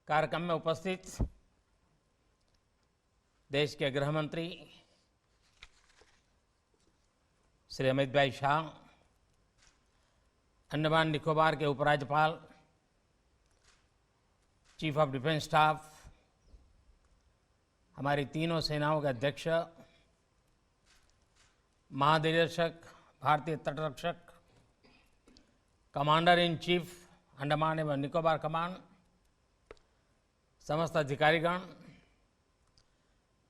कार्यक्रम में उपस्थित देश के गृह मंत्री श्री अमित भाई शाह, अंडमान निकोबार के उपराज्यपाल, चीफ ऑफ डिफेंस स्टाफ, हमारी तीनों सेनाओं के अध्यक्ष, महानिदेशक भारतीय तटरक्षक, कमांडर इन चीफ अंडमान एवं निकोबार कमांड, समस्त अधिकारीगण,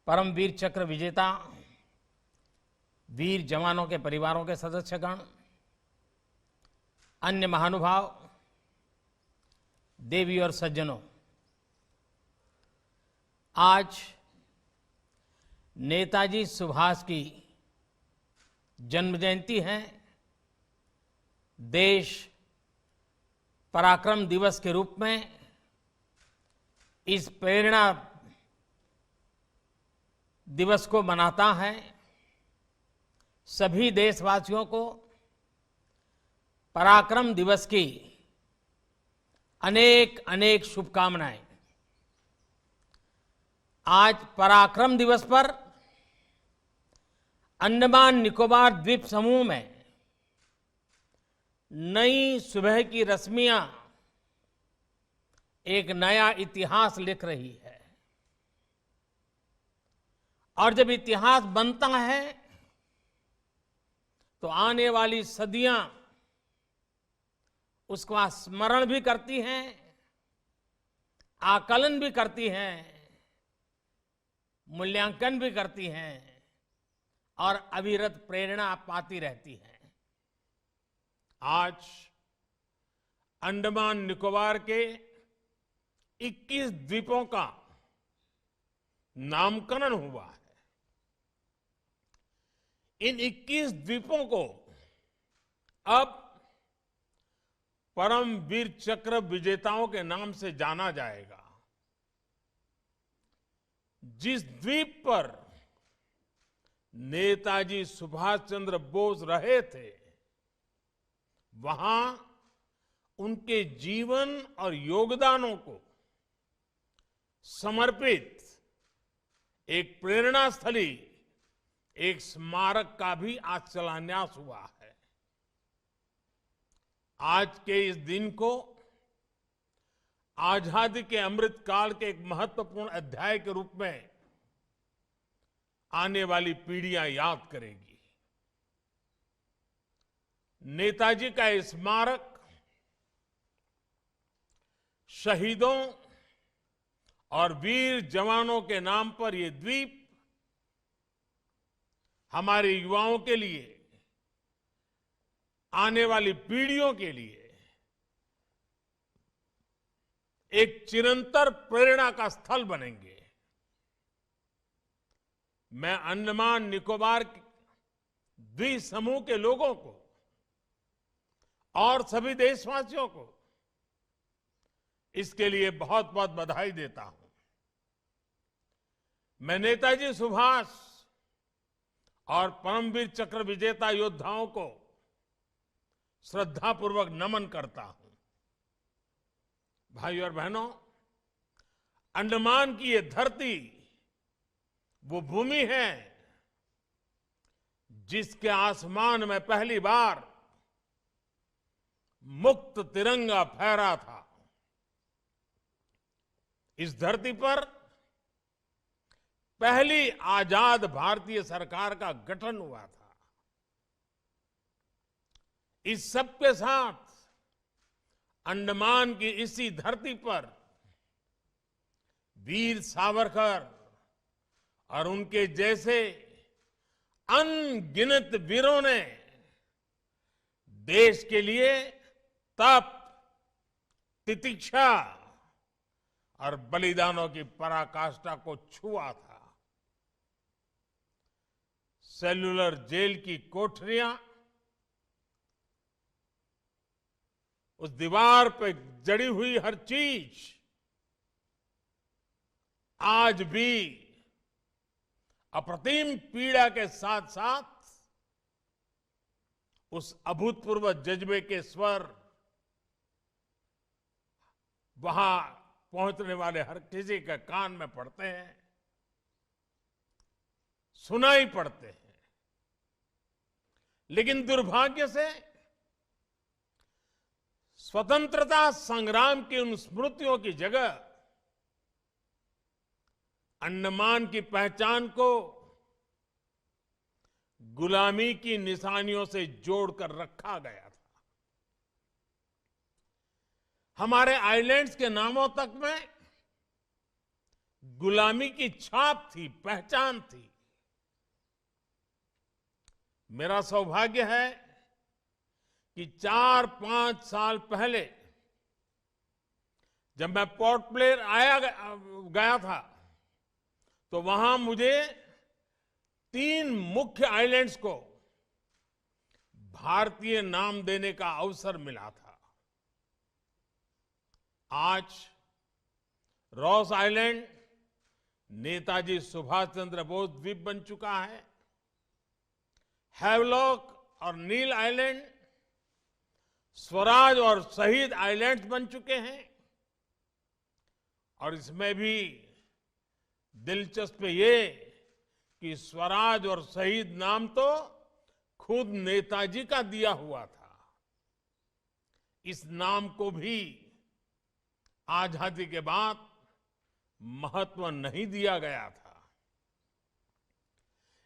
परमवीर चक्र विजेता वीर जवानों के परिवारों के सदस्यगण, अन्य महानुभाव, देवी और सज्जनों, आज नेताजी सुभाष की जन्म जयंती है। देश पराक्रम दिवस के रूप में इस प्रेरणा दिवस को मनाता है। सभी देशवासियों को पराक्रम दिवस की अनेक अनेक शुभकामनाएं। आज पराक्रम दिवस पर अंडमान निकोबार द्वीप समूह में नई सुबह की रश्मियां एक नया इतिहास लिख रही है। और जब इतिहास बनता है तो आने वाली सदियां उसका स्मरण भी करती हैं, आकलन भी करती हैं, मूल्यांकन भी करती हैं और अविरत प्रेरणा पाती रहती हैं। आज अंडमान निकोबार के 21 द्वीपों का नामकरण हुआ है। इन 21 द्वीपों को अब परमवीर चक्र विजेताओं के नाम से जाना जाएगा। जिस द्वीप पर नेताजी सुभाष चंद्र बोस रहे थे, वहां उनके जीवन और योगदानों को समर्पित एक प्रेरणा स्थली, एक स्मारक का भी आज शिलान्यास हुआ है। आज के इस दिन को आजादी के अमृत काल के एक महत्वपूर्ण अध्याय के रूप में आने वाली पीढ़ियां याद करेगी। नेताजी का ये स्मारक शहीदों और वीर जवानों के नाम पर ये द्वीप हमारे युवाओं के लिए, आने वाली पीढ़ियों के लिए एक चिरंतर प्रेरणा का स्थल बनेंगे। मैं अंडमान निकोबार द्वीप समूह के लोगों को और सभी देशवासियों को इसके लिए बहुत बहुत बधाई देता हूं। मैं नेताजी सुभाष और परमवीर चक्र विजेता योद्धाओं को श्रद्धापूर्वक नमन करता हूं। भाइयों और बहनों, अंडमान की ये धरती वो भूमि है जिसके आसमान में पहली बार मुक्त तिरंगा फहरा था। इस धरती पर पहली आजाद भारतीय सरकार का गठन हुआ था। इस सब के साथ अंडमान की इसी धरती पर वीर सावरकर और उनके जैसे अनगिनत वीरों ने देश के लिए तप, तितिक्षा और बलिदानों की पराकाष्ठा को छुआ था। सेल्युलर जेल की कोठरियां, उस दीवार पे जड़ी हुई हर चीज आज भी अप्रतिम पीड़ा के साथ साथ उस अभूतपूर्व जज्बे के स्वर वहां पहुंचने वाले हर किसी के कान में पड़ते हैं, सुनाई पड़ते हैं। लेकिन दुर्भाग्य से स्वतंत्रता संग्राम की उन स्मृतियों की जगह अंडमान की पहचान को गुलामी की निशानियों से जोड़कर रखा गया था। हमारे आइलैंड्स के नामों तक में गुलामी की छाप थी, पहचान थी। मेरा सौभाग्य है कि 4-5 साल पहले जब मैं पोर्ट ब्लेयर गया था तो वहां मुझे 3 मुख्य आइलैंड्स को भारतीय नाम देने का अवसर मिला था। आज रॉस आइलैंड नेताजी सुभाष चंद्र बोस द्वीप बन चुका है। हैवलॉक और नील आइलैंड स्वराज और शहीद आइलैंड्स बन चुके हैं। और इसमें भी दिलचस्प ये कि स्वराज और शहीद नाम तो खुद नेताजी का दिया हुआ था। इस नाम को भी आजादी के बाद महत्व नहीं दिया गया था।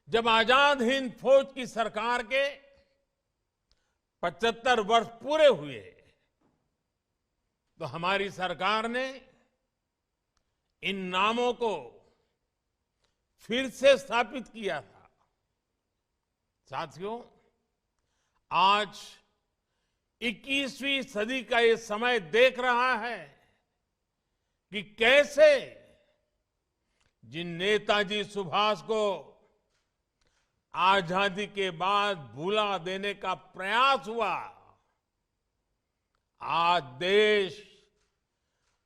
जब आजाद हिंद फौज की सरकार के 75 वर्ष पूरे हुए तो हमारी सरकार ने इन नामों को फिर से स्थापित किया था। साथियों, आज 21वीं सदी का ये समय देख रहा है कि कैसे जिन नेताजी सुभाष को आजादी के बाद भुला देने का प्रयास हुआ, आज देश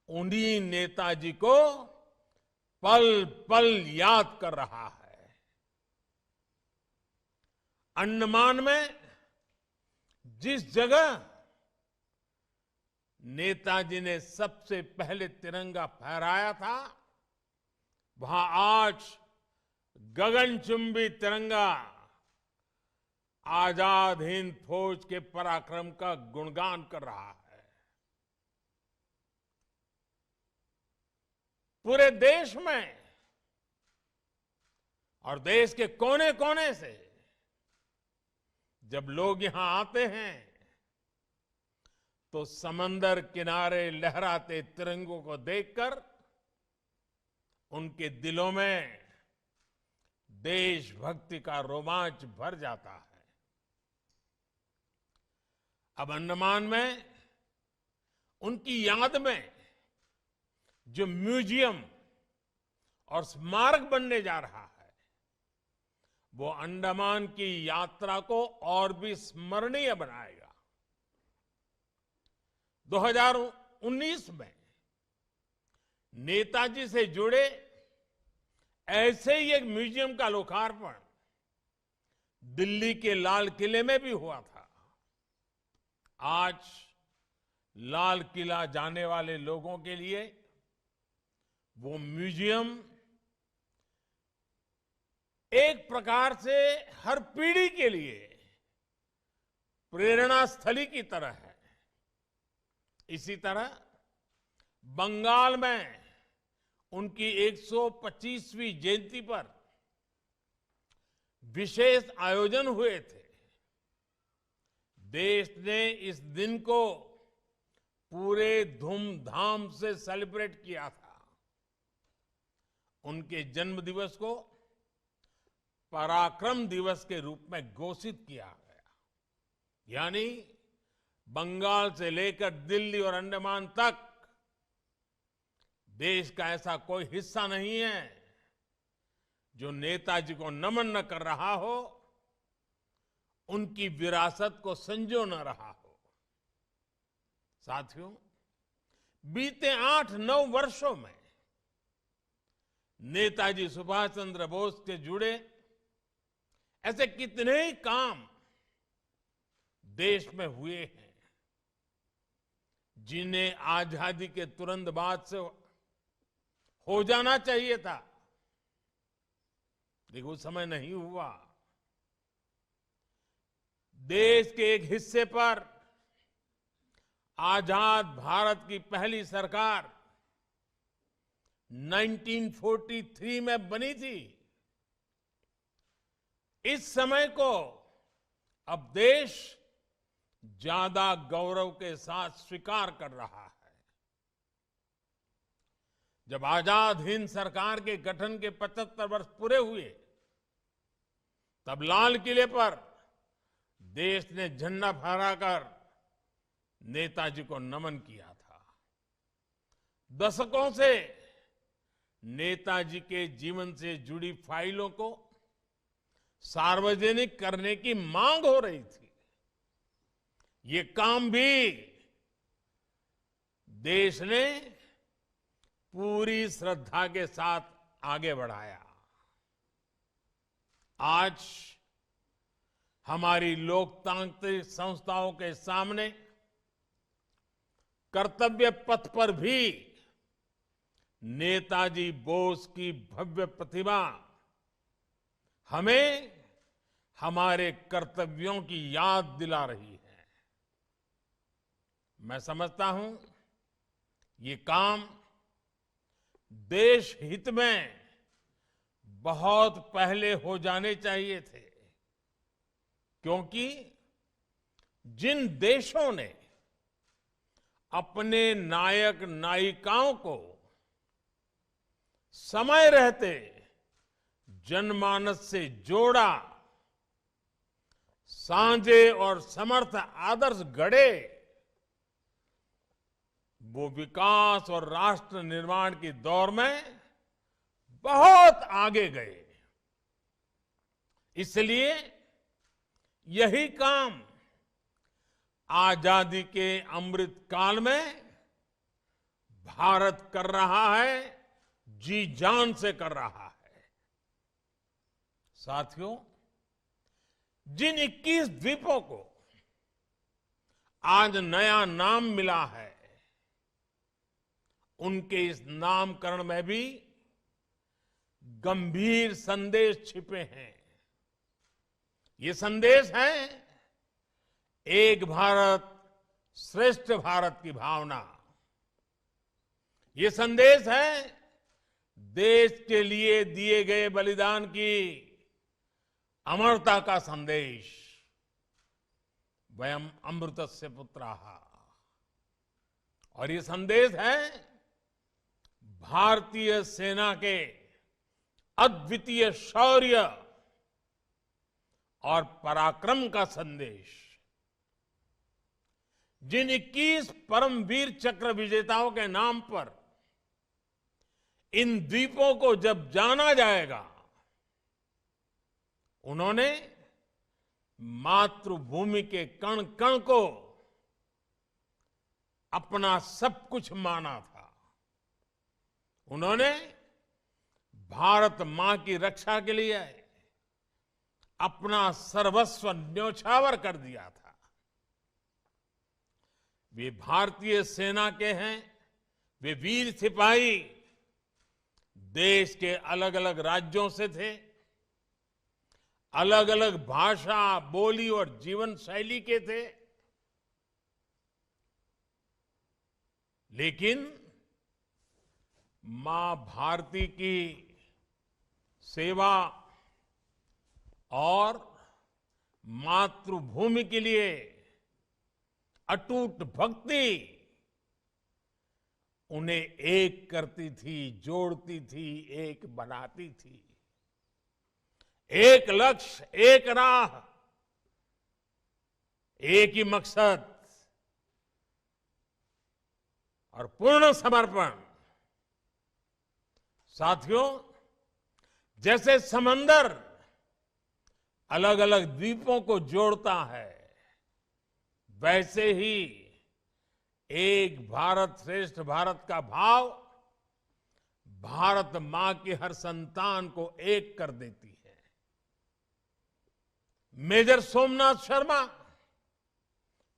उन्हीं नेताजी को पल पल याद कर रहा है। अंडमान में जिस जगह नेताजी ने सबसे पहले तिरंगा फहराया था, वहां आज गगनचुंबी तिरंगा आजाद हिंद फौज के पराक्रम का गुणगान कर रहा है। पूरे देश में और देश के कोने कोने से जब लोग यहां आते हैं तो समंदर किनारे लहराते तिरंगों को देखकर उनके दिलों में देशभक्ति का रोमांच भर जाता है। अब अंडमान में उनकी याद में जो म्यूजियम और स्मारक बनने जा रहा है, वो अंडमान की यात्रा को और भी स्मरणीय बनाएगा। 2019 में नेताजी से जुड़े ऐसे ही एक म्यूजियम का लोकार्पण दिल्ली के लाल किले में भी हुआ था। आज लाल किला जाने वाले लोगों के लिए वो म्यूजियम एक प्रकार से हर पीढ़ी के लिए प्रेरणा स्थली की तरह है। इसी तरह बंगाल में उनकी 125वीं जयंती पर विशेष आयोजन हुए थे। देश ने इस दिन को पूरे धूमधाम से सेलिब्रेट किया था। उनके जन्म दिवस को पराक्रम दिवस के रूप में घोषित किया गया। यानी बंगाल से लेकर दिल्ली और अंडमान तक देश का ऐसा कोई हिस्सा नहीं है जो नेताजी को नमन न कर रहा हो, उनकी विरासत को संजो न रहा हो। साथियों, बीते 8-9 वर्षों में नेताजी सुभाष चंद्र बोस से जुड़े ऐसे कितने ही काम देश में हुए हैं जिन्हें आजादी के तुरंत बाद से हो जाना चाहिए था, लेकिन उस समय नहीं हुआ। देश के एक हिस्से पर आजाद भारत की पहली सरकार 1943 में बनी थी। इस समय को अब देश ज्यादा गौरव के साथ स्वीकार कर रहा है। जब आजाद हिंद सरकार के गठन के 75 वर्ष पूरे हुए, तब लाल किले पर देश ने झंडा फहराकर नेताजी को नमन किया था। दशकों से नेताजी के जीवन से जुड़ी फाइलों को सार्वजनिक करने की मांग हो रही थी। ये काम भी देश ने पूरी श्रद्धा के साथ आगे बढ़ाया। आज हमारी लोकतांत्रिक संस्थाओं के सामने कर्तव्य पथ पर भी नेताजी बोस की भव्य प्रतिमा हमें हमारे कर्तव्यों की याद दिला रही है। मैं समझता हूं ये काम देश हित में बहुत पहले हो जाने चाहिए थे, क्योंकि जिन देशों ने अपने नायक नायिकाओं को समय रहते जनमानस से जोड़ा, साझे और समर्थ आदर्श गढ़े, वो विकास और राष्ट्र निर्माण की दौर में बहुत आगे गए। इसलिए यही काम आजादी के अमृत काल में भारत कर रहा है, जी जान से कर रहा है। साथियों, जिन 21 द्वीपों को आज नया नाम मिला है, उनके इस नामकरण में भी गंभीर संदेश छिपे हैं। ये संदेश है एक भारत श्रेष्ठ भारत की भावना। ये संदेश है देश के लिए दिए गए बलिदान की अमरता का संदेश। वयम अमृतस्य पुत्राः। और ये संदेश है भारतीय सेना के अद्वितीय शौर्य और पराक्रम का संदेश। जिन 21 परमवीर चक्र विजेताओं के नाम पर इन द्वीपों को जब जाना जाएगा, उन्होंने मातृभूमि के कण कण को अपना सब कुछ माना था। उन्होंने भारत मां की रक्षा के लिए अपना सर्वस्व न्योछावर कर दिया था। वे भारतीय सेना के हैं, वे वीर सिपाही देश के अलग अलग राज्यों से थे, अलग अलग भाषा, बोली और जीवन शैली के थे, लेकिन मां भारती की सेवा और मातृभूमि के लिए अटूट भक्ति उन्हें एक करती थी, जोड़ती थी, एक बनाती थी। एक लक्ष्य, एक राह, एक ही मकसद और पूर्ण समर्पण। साथियों, जैसे समंदर अलग अलग द्वीपों को जोड़ता है, वैसे ही एक भारत श्रेष्ठ भारत का भाव भारत मां की हर संतान को एक कर देती है। मेजर सोमनाथ शर्मा,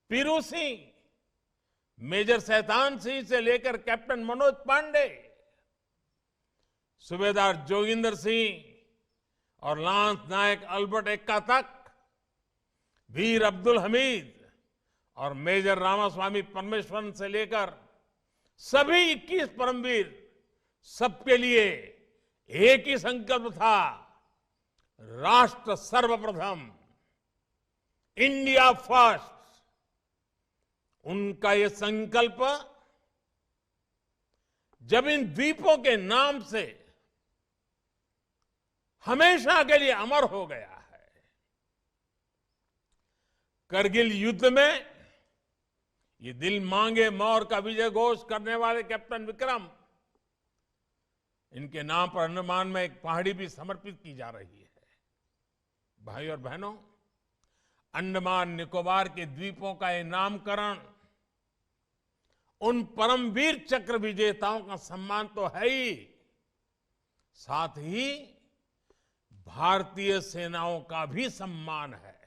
पीरू सिंह, मेजर शैतान सिंह से लेकर कैप्टन मनोज पांडे, सूबेदार जोगिंदर सिंह और लांस नायक अल्बर्ट एक्का तक, वीर अब्दुल हमीद और मेजर रामास्वामी परमेश्वरन से लेकर सभी 21 परमवीर, सबके लिए एक ही संकल्प था, राष्ट्र सर्वप्रथम, इंडिया फर्स्ट। उनका ये संकल्प जब इन द्वीपों के नाम से हमेशा के लिए अमर हो गया है। करगिल युद्ध में ये दिल मांगे मोर का विजय घोष करने वाले कैप्टन विक्रम, इनके नाम पर अंडमान में एक पहाड़ी भी समर्पित की जा रही है। भाई और बहनों, अंडमान निकोबार के द्वीपों का ये नामकरण उन परमवीर चक्र विजेताओं का सम्मान तो है ही, साथ ही भारतीय सेनाओं का भी सम्मान है।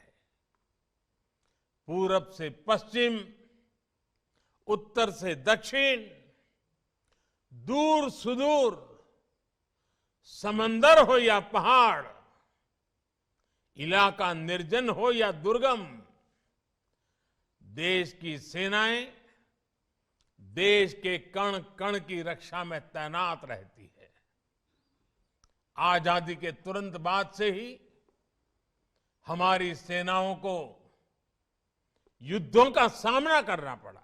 पूरब से पश्चिम, उत्तर से दक्षिण, दूर सुदूर, समंदर हो या पहाड़, इलाका निर्जन हो या दुर्गम, देश की सेनाएं देश के कण कण की रक्षा में तैनात रहती है। आजादी के तुरंत बाद से ही हमारी सेनाओं को युद्धों का सामना करना पड़ा।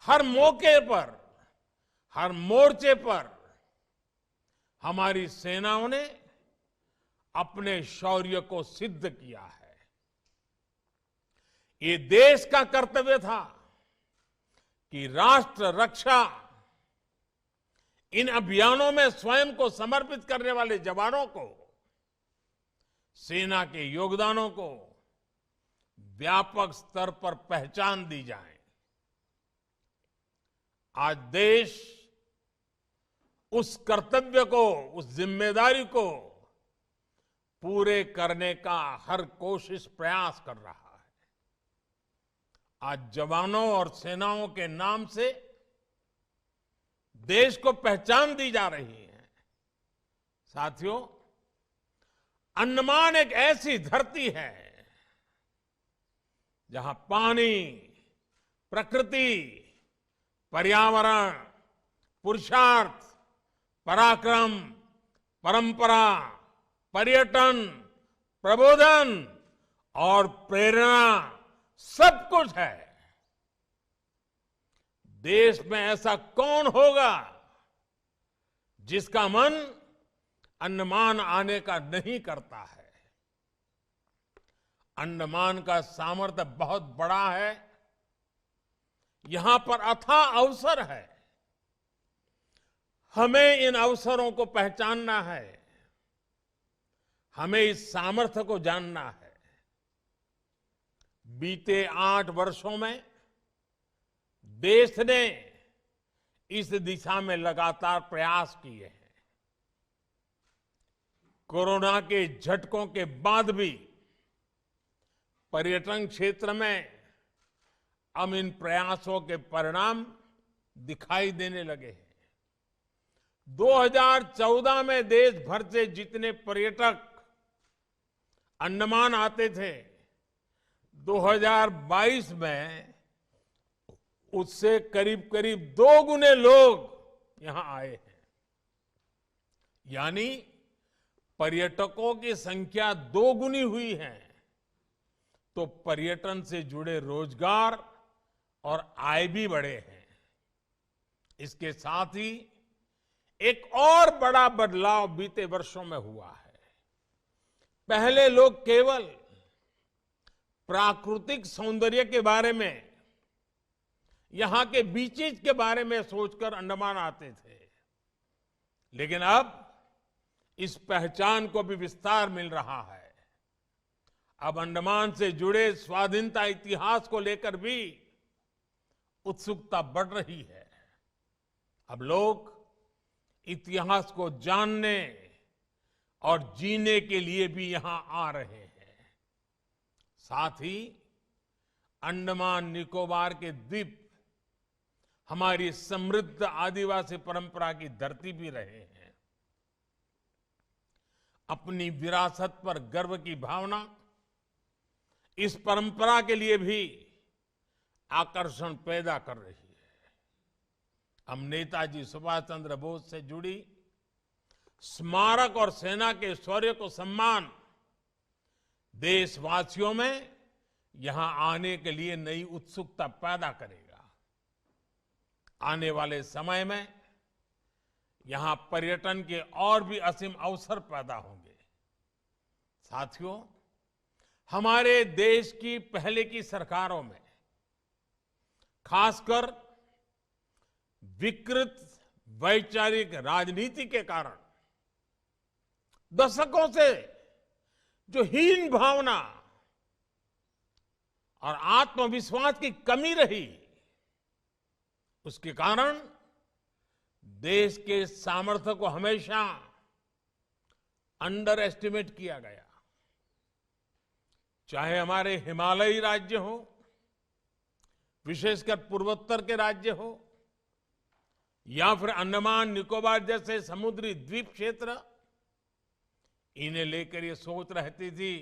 हर मौके पर, हर मोर्चे पर हमारी सेनाओं ने अपने शौर्य को सिद्ध किया है। ये देश का कर्तव्य था कि राष्ट्र रक्षा इन अभियानों में स्वयं को समर्पित करने वाले जवानों को, सेना के योगदानों को व्यापक स्तर पर पहचान दी जाए। आज देश उस कर्तव्य को, उस जिम्मेदारी को पूरे करने का हर कोशिश प्रयास कर रहा है। आज जवानों और सेनाओं के नाम से देश को पहचान दी जा रही है। साथियों, अंडमान एक ऐसी धरती है जहां पानी, प्रकृति, पर्यावरण, पुरुषार्थ, पराक्रम, परंपरा, पर्यटन, प्रबोधन और प्रेरणा सब कुछ है। देश में ऐसा कौन होगा जिसका मन अंडमान आने का नहीं करता है। अंडमान का सामर्थ्य बहुत बड़ा है। यहां पर अथाह अवसर है। हमें इन अवसरों को पहचानना है। हमें इस सामर्थ्य को जानना है। बीते 8 वर्षों में देश ने इस दिशा में लगातार प्रयास किए हैं। कोरोना के झटकों के बाद भी पर्यटन क्षेत्र में अब इन प्रयासों के परिणाम दिखाई देने लगे हैं। 2014 में देश भर से जितने पर्यटक अंडमान आते थे, 2022 में उससे करीब करीब 2 गुने लोग यहां आए हैं। यानी पर्यटकों की संख्या 2 गुनी हुई है। तो पर्यटन से जुड़े रोजगार और आय भी बढ़े हैं। इसके साथ ही एक और बड़ा बदलाव बीते वर्षों में हुआ है। पहले लोग केवल प्राकृतिक सौंदर्य के बारे में, यहां के बीचेज के बारे में सोचकर अंडमान आते थे, लेकिन अब इस पहचान को भी विस्तार मिल रहा है। अब अंडमान से जुड़े स्वाधीनता इतिहास को लेकर भी उत्सुकता बढ़ रही है। अब लोग इतिहास को जानने और जीने के लिए भी यहां आ रहे हैं। साथ ही अंडमान निकोबार के द्वीप हमारी समृद्ध आदिवासी परंपरा की धरती भी रहे हैं। अपनी विरासत पर गर्व की भावना इस परंपरा के लिए भी आकर्षण पैदा कर रही है। हम नेताजी सुभाष चंद्र बोस से जुड़ी स्मारक और सेना के शौर्य को सम्मान देशवासियों में यहां आने के लिए नई उत्सुकता पैदा करेगा। आने वाले समय में यहां पर्यटन के और भी असीम अवसर पैदा होंगे। साथियों, हमारे देश की पहले की सरकारों में खासकर विकृत वैचारिक राजनीति के कारण दशकों से जो हीन भावना और आत्मविश्वास की कमी रही, उसके कारण देश के सामर्थ्य को हमेशा अंडर एस्टिमेट किया गया। चाहे हमारे हिमालयी राज्य हो, विशेषकर पूर्वोत्तर के राज्य हो, या फिर अंडमान निकोबार जैसे समुद्री द्वीप क्षेत्र, इन्हें लेकर ये सोच रहती थी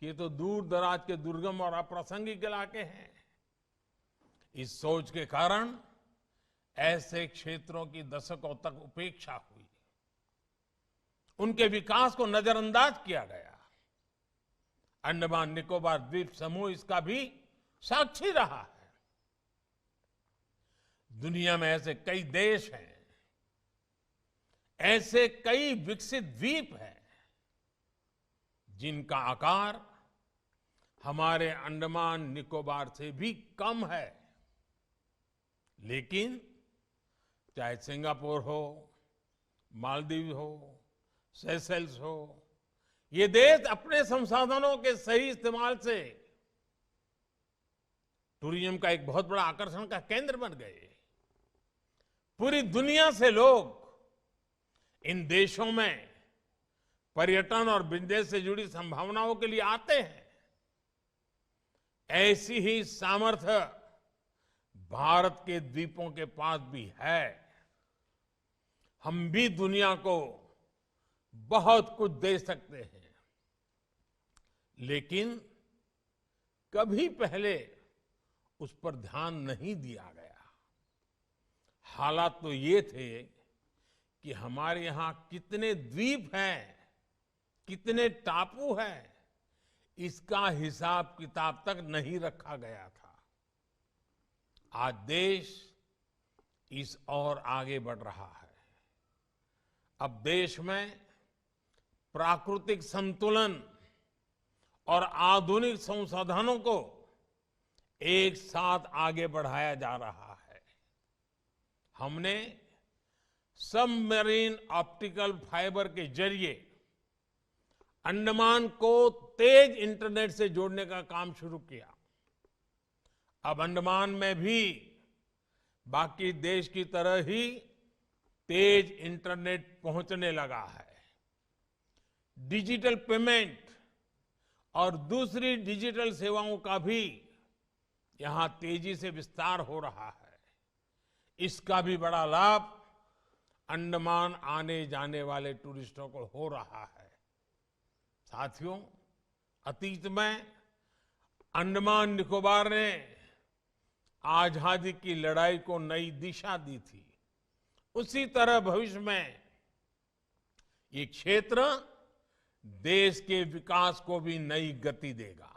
कि ये तो दूर दराज के दुर्गम और अप्रासंगिक इलाके हैं। इस सोच के कारण ऐसे क्षेत्रों की दशकों तक उपेक्षा हुई, उनके विकास को नजरअंदाज किया गया। अंडमान निकोबार द्वीप समूह इसका भी साक्षी रहा है। दुनिया में ऐसे कई देश हैं, ऐसे कई विकसित द्वीप हैं जिनका आकार हमारे अंडमान निकोबार से भी कम है, लेकिन चाहे सिंगापुर हो, मालदीव हो, सेशेल्स हो, ये देश अपने संसाधनों के सही इस्तेमाल से टूरिज्म का एक बहुत बड़ा आकर्षण का केंद्र बन गए। पूरी दुनिया से लोग इन देशों में पर्यटन और बिजनेस से जुड़ी संभावनाओं के लिए आते हैं। ऐसी ही सामर्थ्य भारत के द्वीपों के पास भी है। हम भी दुनिया को बहुत कुछ दे सकते हैं, लेकिन कभी पहले उस पर ध्यान नहीं दिया गया। हालात तो ये थे कि हमारे यहां कितने द्वीप हैं, कितने टापू हैं, इसका हिसाब किताब तक नहीं रखा गया था। आज देश इस ओर आगे बढ़ रहा है। अब देश में प्राकृतिक संतुलन और आधुनिक संसाधनों को एक साथ आगे बढ़ाया जा रहा है। हमने सबमरीन ऑप्टिकल फाइबर के जरिए अंडमान को तेज इंटरनेट से जोड़ने का काम शुरू किया। अब अंडमान में भी बाकी देश की तरह ही तेज इंटरनेट पहुंचने लगा है। डिजिटल पेमेंट और दूसरी डिजिटल सेवाओं का भी यहां तेजी से विस्तार हो रहा है। इसका भी बड़ा लाभ अंडमान आने जाने वाले टूरिस्टों को हो रहा है। साथियों, अतीत में अंडमान निकोबार ने आजादी की लड़ाई को नई दिशा दी थी। उसी तरह भविष्य में ये क्षेत्र देश के विकास को भी नई गति देगा।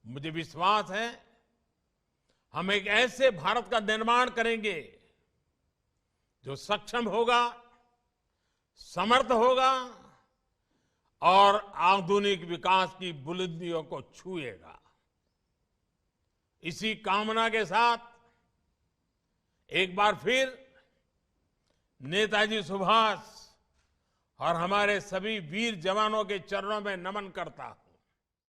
मुझे विश्वास है हम एक ऐसे भारत का निर्माण करेंगे जो सक्षम होगा, समर्थ होगा और आधुनिक विकास की बुलंदियों को छुएगा। इसी कामना के साथ एक बार फिर नेताजी सुभाष और हमारे सभी वीर जवानों के चरणों में नमन करता हूं।